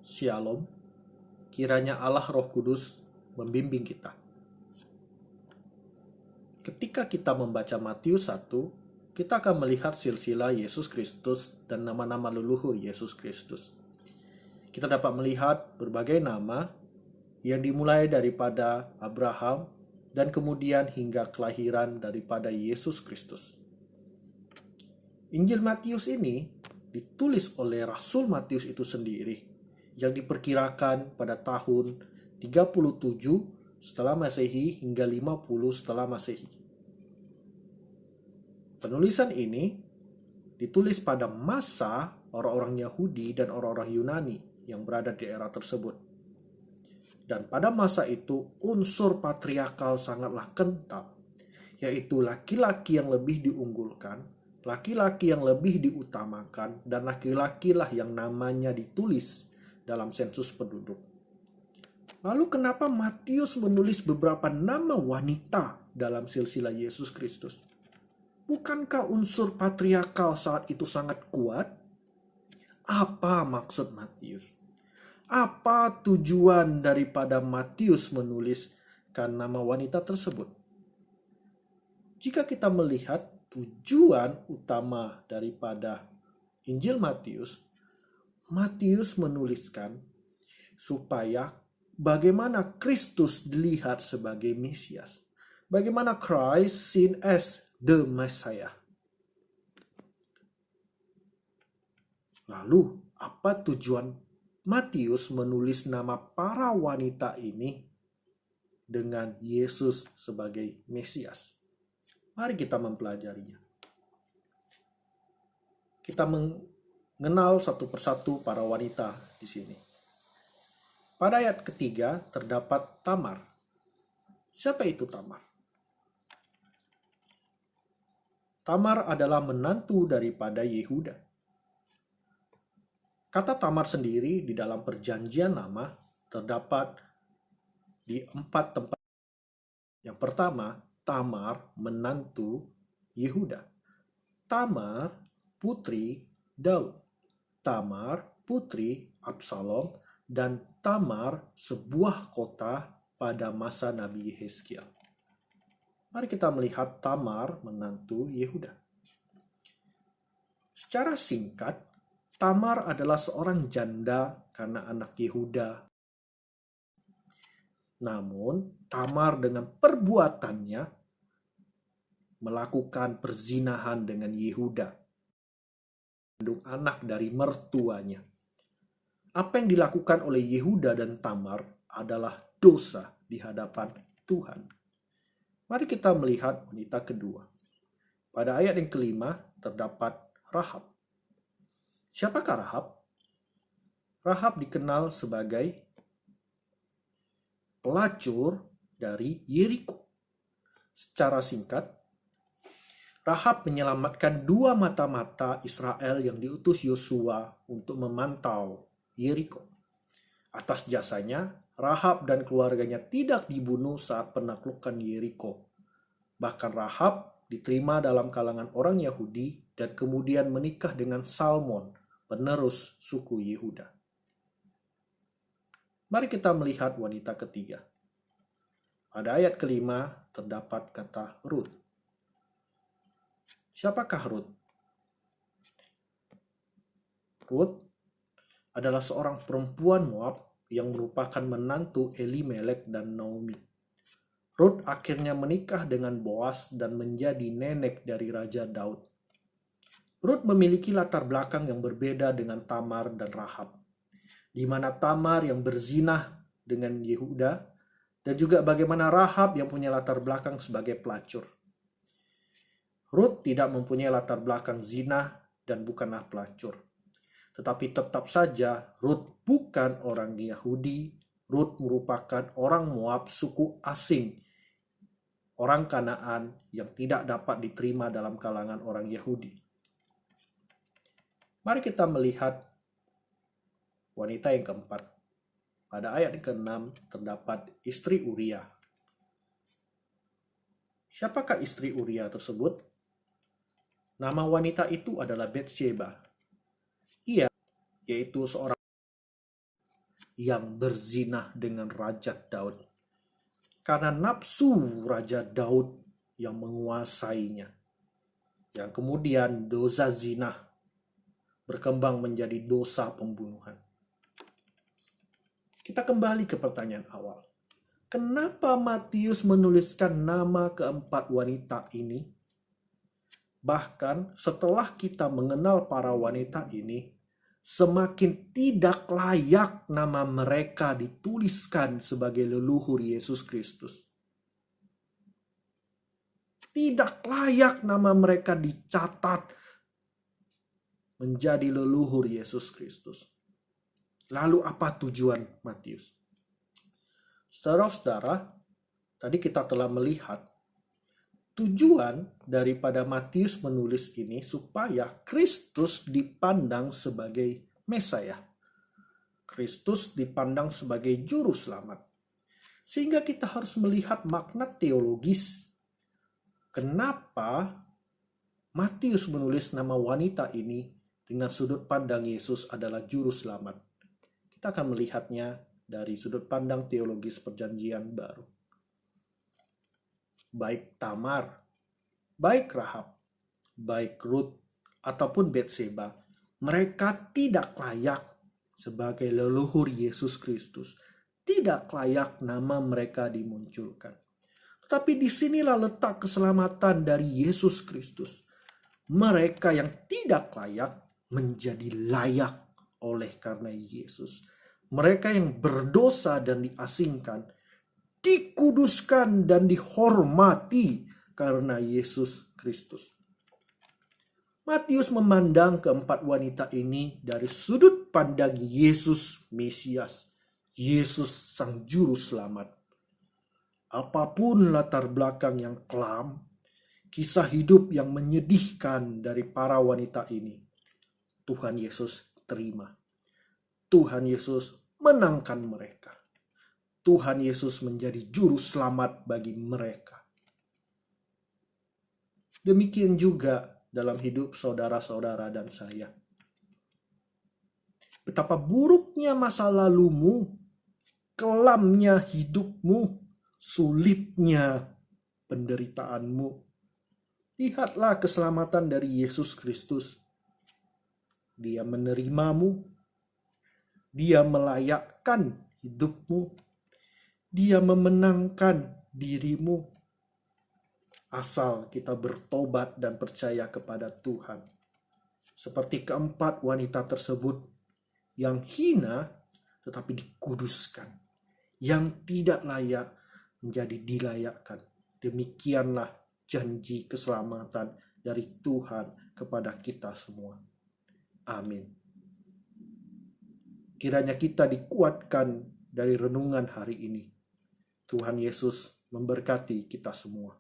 Shalom, kiranya Allah Roh Kudus membimbing kita. Ketika kita membaca Matius 1, kita akan melihat silsilah Yesus Kristus dan nama-nama leluhur Yesus Kristus. Kita dapat melihat berbagai nama yang dimulai daripada Abraham dan kemudian hingga kelahiran daripada Yesus Kristus. Injil Matius ini ditulis oleh Rasul Matius itu sendiri yang diperkirakan pada tahun 37 setelah Masehi hingga 50 setelah Masehi. Penulisan ini ditulis pada masa orang-orang Yahudi dan orang-orang Yunani yang berada di era tersebut. Dan pada masa itu unsur patriarkal sangatlah kental, yaitu laki-laki yang lebih diunggulkan, laki-laki yang lebih diutamakan, dan laki-lakilah yang namanya ditulis dalam sensus penduduk. Lalu kenapa Matius menulis beberapa nama wanita dalam silsilah Yesus Kristus? Bukankah unsur patriarkal saat itu sangat kuat? Apa maksud Matius? Apa tujuan daripada Matius menuliskan nama wanita tersebut? Jika kita melihat tujuan utama daripada Injil Matius menuliskan supaya bagaimana Kristus dilihat sebagai Mesias. Bagaimana Christ seen as the Messiah. Lalu, apa tujuan Matius menulis nama para wanita ini dengan Yesus sebagai Mesias? Mari kita mempelajarinya. Kita mengenal satu persatu para wanita di sini. Pada ayat ketiga terdapat Tamar. Siapa itu Tamar? Tamar adalah menantu daripada Yehuda. Kata Tamar sendiri di dalam perjanjian lama terdapat di 4 tempat. Yang pertama, Tamar menantu Yehuda. Tamar putri Daud. Tamar putri Absalom, dan Tamar sebuah kota pada masa Nabi Yehezkiel. Mari kita melihat Tamar menantu Yehuda. Secara singkat, Tamar adalah seorang janda karena anak Yehuda. Namun, Tamar dengan perbuatannya melakukan perzinahan dengan Yehuda, mengandung anak dari mertuanya. Apa yang dilakukan oleh Yehuda dan Tamar adalah dosa di hadapan Tuhan. Mari kita melihat wanita kedua. Pada ayat yang kelima terdapat Rahab. Siapakah Rahab? Rahab dikenal sebagai pelacur dari Yeriko. Secara singkat, Rahab menyelamatkan 2 mata-mata Israel yang diutus Yosua untuk memantau Yeriko. Atas jasanya, Rahab dan keluarganya tidak dibunuh saat penaklukan Yeriko. Bahkan Rahab diterima dalam kalangan orang Yahudi dan kemudian menikah dengan Salmon, penerus suku Yehuda. Mari kita melihat wanita ketiga. Pada ayat kelima terdapat kata Rut. Siapakah Rut? Rut adalah seorang perempuan Moab yang merupakan menantu Elimelek dan Naomi. Rut akhirnya menikah dengan Boas dan menjadi nenek dari Raja Daud. Rut memiliki latar belakang yang berbeda dengan Tamar dan Rahab, di mana Tamar yang berzinah dengan Yehuda dan juga bagaimana Rahab yang punya latar belakang sebagai pelacur. Rut tidak mempunyai latar belakang zina dan bukanlah pelacur. Tetapi tetap saja Rut bukan orang Yahudi. Rut merupakan orang Moab suku asing, orang Kanaan yang tidak dapat diterima dalam kalangan orang Yahudi. Mari kita melihat wanita yang keempat. Pada ayat ke-6 terdapat istri Uria. Siapakah istri Uria tersebut? Nama wanita itu adalah Betsheba. Ia yaitu seorang yang berzinah dengan Raja Daud. Karena nafsu Raja Daud yang menguasainya. Yang kemudian dosa zina berkembang menjadi dosa pembunuhan. Kita kembali ke pertanyaan awal. Kenapa Matius menuliskan nama keempat wanita ini? Bahkan setelah kita mengenal para wanita ini, semakin tidak layak nama mereka dituliskan sebagai leluhur Yesus Kristus. Tidak layak nama mereka dicatat menjadi leluhur Yesus Kristus. Lalu apa tujuan Matius? Saudara-saudara, tadi kita telah melihat tujuan daripada Matius menulis ini supaya Kristus dipandang sebagai Mesaya. Kristus dipandang sebagai juru selamat. Sehingga kita harus melihat makna teologis. Kenapa Matius menulis nama wanita ini dengan sudut pandang Yesus adalah juru selamat? Kita akan melihatnya dari sudut pandang teologis Perjanjian Baru. Baik Tamar, baik Rahab, baik Rut, ataupun Betseba, mereka tidak layak sebagai leluhur Yesus Kristus. Tidak layak nama mereka dimunculkan. Tetapi disinilah letak keselamatan dari Yesus Kristus. Mereka yang tidak layak menjadi layak oleh karena Yesus. Mereka yang berdosa dan diasingkan, dikuduskan dan dihormati karena Yesus Kristus. Matius memandang keempat wanita ini dari sudut pandang Yesus Mesias, Yesus Sang Juru Selamat. Apapun latar belakang yang kelam, kisah hidup yang menyedihkan dari para wanita ini, Tuhan Yesus terima. Tuhan Yesus menangkan mereka. Tuhan Yesus menjadi juru selamat bagi mereka. Demikian juga dalam hidup saudara-saudara dan saya. Betapa buruknya masa lalumu, kelamnya hidupmu, sulitnya penderitaanmu. Lihatlah keselamatan dari Yesus Kristus. Dia menerimamu. Dia melayakkan hidupmu. Dia memenangkan dirimu. Asal kita bertobat dan percaya kepada Tuhan. Seperti keempat wanita tersebut yang hina tetapi dikuduskan. Yang tidak layak menjadi dilayakkan. Demikianlah janji keselamatan dari Tuhan kepada kita semua. Amin. Kiranya kita dikuatkan dari renungan hari ini. Tuhan Yesus memberkati kita semua.